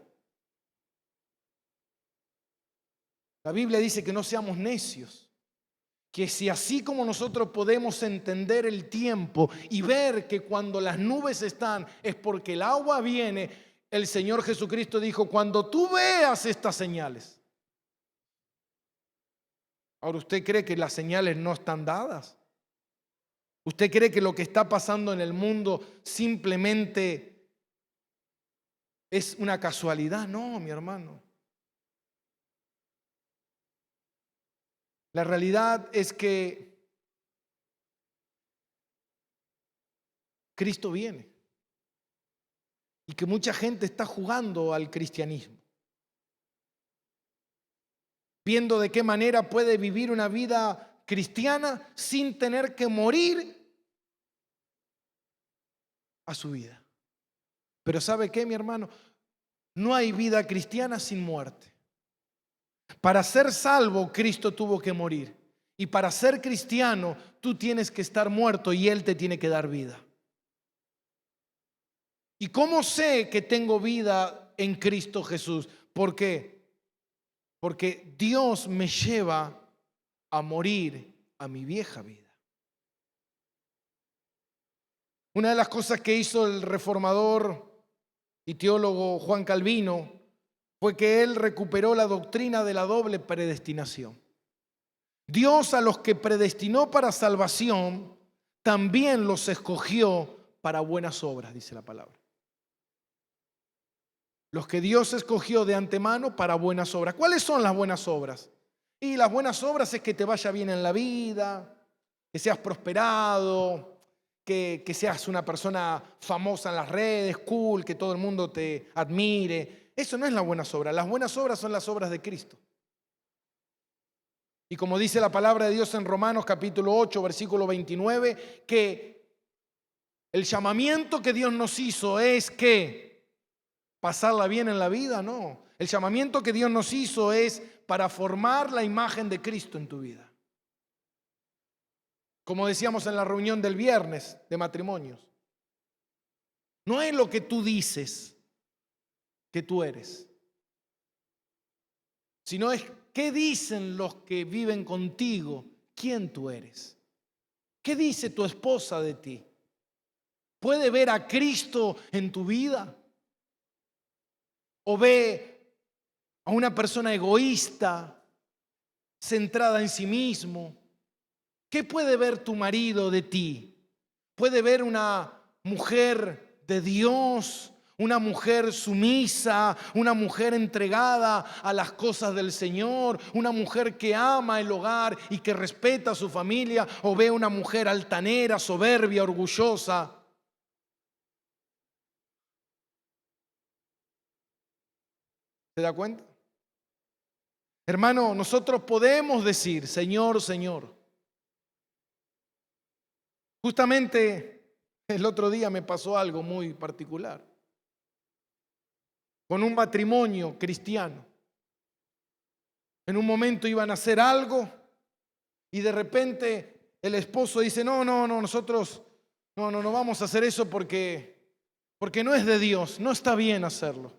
La Biblia dice que no seamos necios, que si así como nosotros podemos entender el tiempo y ver que cuando las nubes están es porque el agua viene, el Señor Jesucristo dijo, cuando tú veas estas señales, Ahora, ¿usted cree que las señales no están dadas? ¿Usted cree que lo que está pasando en el mundo simplemente es una casualidad? No, mi hermano. La realidad es que Cristo viene y que mucha gente está jugando al cristianismo, viendo de qué manera puede vivir una vida cristiana sin tener que morir a su vida. Pero ¿sabe qué, mi hermano? No hay vida cristiana sin muerte. Para ser salvo, Cristo tuvo que morir. Y para ser cristiano, tú tienes que estar muerto y Él te tiene que dar vida. ¿Y cómo sé que tengo vida en Cristo Jesús? ¿Por qué? Porque Dios me lleva a morir a mi vieja vida. Una de las cosas que hizo el reformador y teólogo Juan Calvino fue que él recuperó la doctrina de la doble predestinación. Dios a los que predestinó para salvación, también los escogió para buenas obras, dice la palabra. Los que Dios escogió de antemano para buenas obras. ¿Cuáles son las buenas obras? Y las buenas obras es que te vaya bien en la vida, que seas prosperado, que seas una persona famosa en las redes, cool, que todo el mundo te admire. Eso no es las buenas obras. Las buenas obras son las obras de Cristo. Y como dice la palabra de Dios en Romanos capítulo 8, versículo 29, que el llamamiento que Dios nos hizo es que pasarla bien en la vida, no. El llamamiento que Dios nos hizo es para formar la imagen de Cristo en tu vida. Como decíamos en la reunión del viernes de matrimonios, no es lo que tú dices que tú eres, sino es qué dicen los que viven contigo, quién tú eres. ¿Qué dice tu esposa de ti? ¿Puede ver a Cristo en tu vida? ¿O ve a una persona egoísta, centrada en sí mismo? ¿Qué puede ver tu marido de ti? ¿Puede ver una mujer de Dios, una mujer sumisa, una mujer entregada a las cosas del Señor, una mujer que ama el hogar y que respeta a su familia? ¿O ve una mujer altanera, soberbia, orgullosa? ¿Se da cuenta? Hermano, nosotros podemos decir, Señor, Señor. Justamente el otro día me pasó algo muy particular con un matrimonio cristiano. En un momento iban a hacer algo y de repente el esposo dice, no, nosotros no vamos a hacer eso porque no es de Dios, no está bien hacerlo.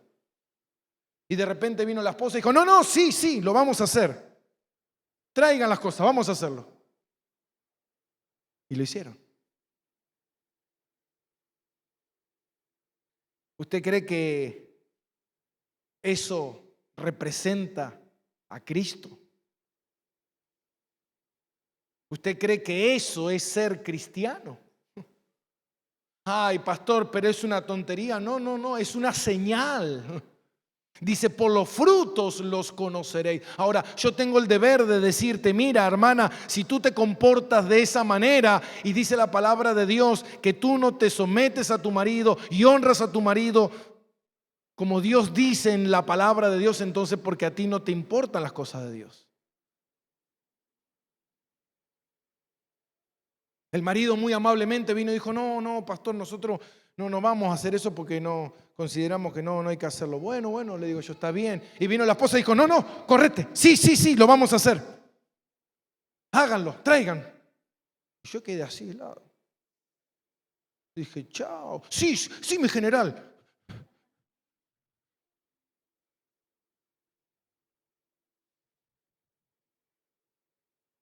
Y de repente vino la esposa y dijo, no, sí, lo vamos a hacer. Traigan las cosas, vamos a hacerlo. Y lo hicieron. ¿Usted cree que eso representa a Cristo? ¿Usted cree que eso es ser cristiano? Ay, pastor, pero es una tontería. No, es una señal. Dice, por los frutos los conoceréis. Ahora, yo tengo el deber de decirte, mira, hermana, si tú te comportas de esa manera, y dice la palabra de Dios que tú no te sometes a tu marido y honras a tu marido como Dios dice en la palabra de Dios, entonces porque a ti no te importan las cosas de Dios. El marido muy amablemente vino y dijo, no, pastor, nosotros no vamos a hacer eso porque no consideramos que no hay que hacerlo. Bueno, le digo yo, está bien. Y vino la esposa y dijo, no, correte. Sí, lo vamos a hacer. Háganlo, traigan. Y yo quedé así de lado. Dije, chao. Sí, mi general.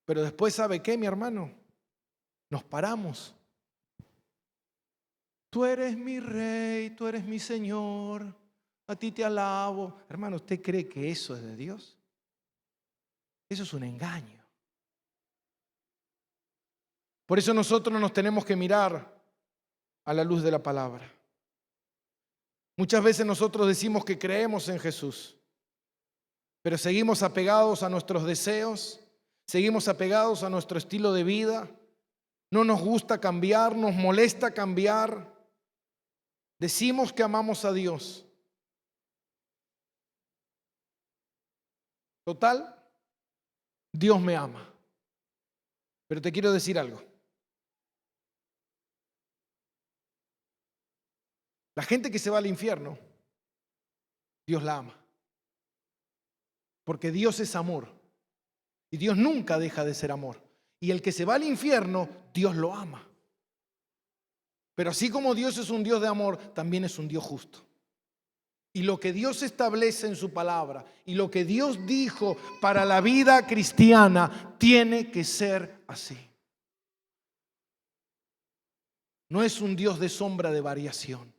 Pero después, ¿sabe qué, mi hermano? Nos paramos. Tú eres mi rey, tú eres mi Señor, a ti te alabo. Hermano, ¿usted cree que eso es de Dios? Eso es un engaño. Por eso nosotros nos tenemos que mirar a la luz de la palabra. Muchas veces nosotros decimos que creemos en Jesús, pero seguimos apegados a nuestros deseos, seguimos apegados a nuestro estilo de vida. No nos gusta cambiar, nos molesta cambiar. Decimos que amamos a Dios. Total, Dios me ama. Pero te quiero decir algo. La gente que se va al infierno, Dios la ama. Porque Dios es amor. Y Dios nunca deja de ser amor. Y el que se va al infierno, Dios lo ama. Pero así como Dios es un Dios de amor, también es un Dios justo. Y lo que Dios establece en su palabra y lo que Dios dijo para la vida cristiana tiene que ser así. No es un Dios de sombra de variación.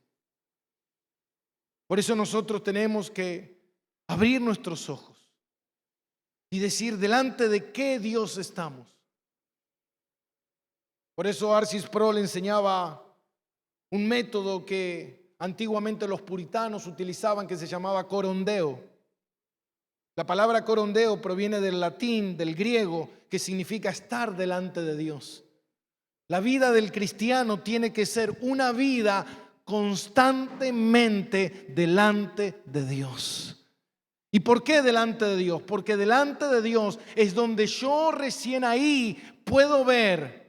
Por eso nosotros tenemos que abrir nuestros ojos y decir delante de qué Dios estamos. Por eso Arcis Pro le enseñaba un método que antiguamente los puritanos utilizaban que se llamaba corondeo. La palabra corondeo proviene del latín, del griego, que significa estar delante de Dios. La vida del cristiano tiene que ser una vida constantemente delante de Dios. ¿Y por qué delante de Dios? Porque delante de Dios es donde yo recién ahí puedo ver.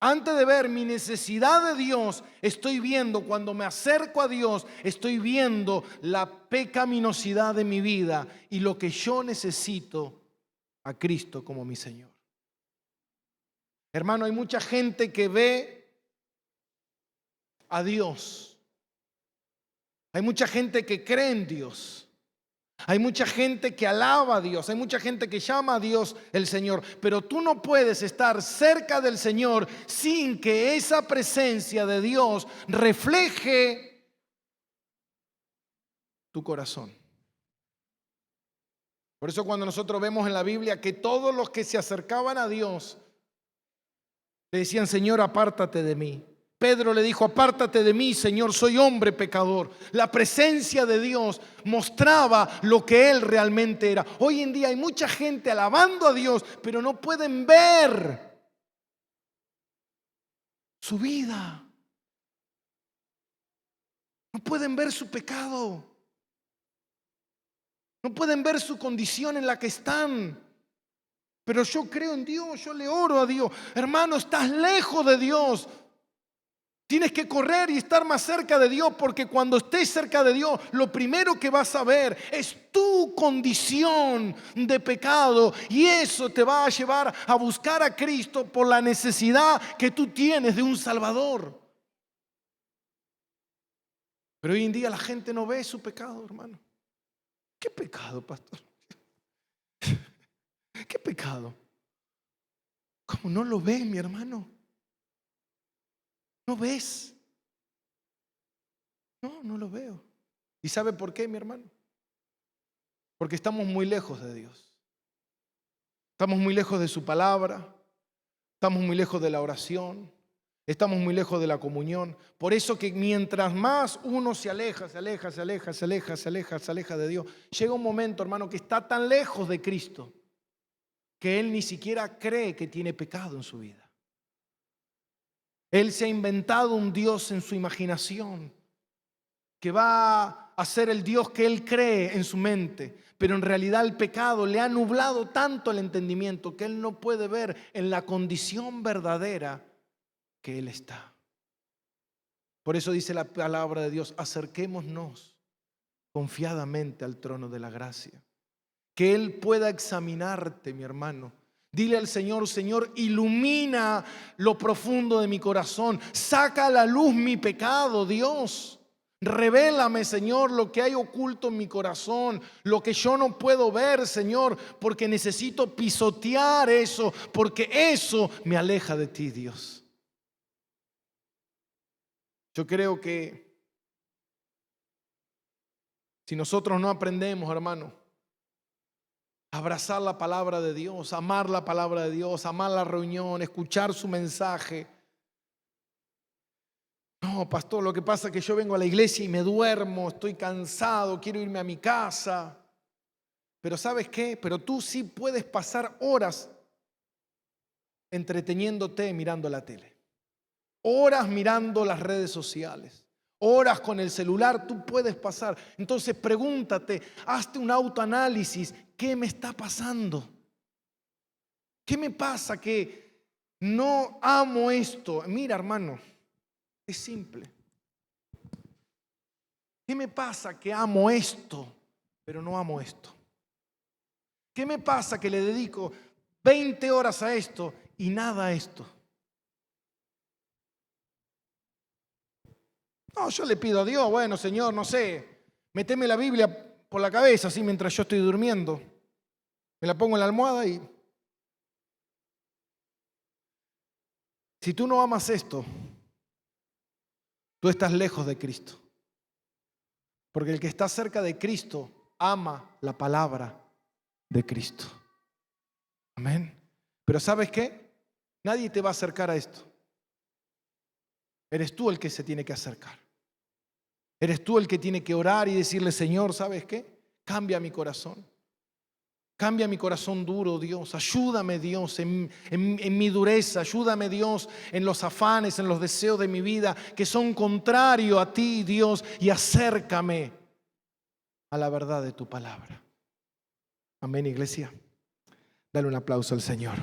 Antes de ver mi necesidad de Dios, estoy viendo, cuando me acerco a Dios, estoy viendo la pecaminosidad de mi vida y lo que yo necesito a Cristo como mi Señor. Hermano, hay mucha gente que ve a Dios. Hay mucha gente que cree en Dios. Hay mucha gente que alaba a Dios, hay mucha gente que llama a Dios el Señor, pero tú no puedes estar cerca del Señor sin que esa presencia de Dios refleje tu corazón. Por eso cuando nosotros vemos en la Biblia que todos los que se acercaban a Dios le decían: Señor, apártate de mí. Pedro le dijo: apártate de mí, Señor, soy hombre pecador. La presencia de Dios mostraba lo que él realmente era. Hoy en día hay mucha gente alabando a Dios, pero no pueden ver su vida. No pueden ver su pecado. No pueden ver su condición en la que están. Pero yo creo en Dios, yo le oro a Dios. Hermano, estás lejos de Dios. Tienes que correr y estar más cerca de Dios, porque cuando estés cerca de Dios, lo primero que vas a ver es tu condición de pecado, y eso te va a llevar a buscar a Cristo por la necesidad que tú tienes de un Salvador. Pero hoy en día la gente no ve su pecado, hermano. ¿Qué pecado, pastor? ¿Qué pecado? ¿Cómo no lo ves, mi hermano? ¿No ves? No lo veo. ¿Y sabe por qué, mi hermano? Porque estamos muy lejos de Dios. Estamos muy lejos de su palabra. Estamos muy lejos de la oración. Estamos muy lejos de la comunión. Por eso que mientras más uno se aleja de Dios, llega un momento, hermano, que está tan lejos de Cristo que él ni siquiera cree que tiene pecado en su vida. Él se ha inventado un Dios en su imaginación que va a ser el Dios que él cree en su mente, pero en realidad el pecado le ha nublado tanto el entendimiento que él no puede ver en la condición verdadera que él está. Por eso dice la palabra de Dios: acerquémonos confiadamente al trono de la gracia, que él pueda examinarte, mi hermano. Dile al Señor: Señor, ilumina lo profundo de mi corazón, saca a la luz mi pecado, Dios. Revélame, Señor, lo que hay oculto en mi corazón, lo que yo no puedo ver, Señor, porque necesito pisotear eso, porque eso me aleja de ti, Dios. Yo creo que si nosotros no aprendemos, hermano, abrazar la palabra de Dios, amar la palabra de Dios, amar la reunión, escuchar su mensaje. No, pastor, lo que pasa es que yo vengo a la iglesia y me duermo, estoy cansado, quiero irme a mi casa. Pero ¿sabes qué? Pero tú sí puedes pasar horas entreteniéndote mirando la tele, horas mirando las redes sociales, horas con el celular, tú puedes pasar. Entonces pregúntate, hazte un autoanálisis, ¿qué me está pasando? ¿Qué me pasa que no amo esto? Mira, hermano, es simple. ¿Qué me pasa que amo esto, pero no amo esto? ¿Qué me pasa que le dedico 20 horas a esto y nada a esto? No, yo le pido a Dios, bueno, Señor, no sé, meteme la Biblia por la cabeza así mientras yo estoy durmiendo. Me la pongo en la almohada y... Si tú no amas esto, tú estás lejos de Cristo. Porque el que está cerca de Cristo ama la palabra de Cristo. Amén. Pero ¿sabes qué? Nadie te va a acercar a esto. Eres tú el que se tiene que acercar. Eres tú el que tiene que orar y decirle, Señor, ¿sabes qué? Cambia mi corazón. Cambia mi corazón duro, Dios. Ayúdame, Dios, en mi dureza. Ayúdame, Dios, en los afanes, en los deseos de mi vida que son contrarios a ti, Dios, y acércame a la verdad de tu palabra. Amén, iglesia. Dale un aplauso al Señor.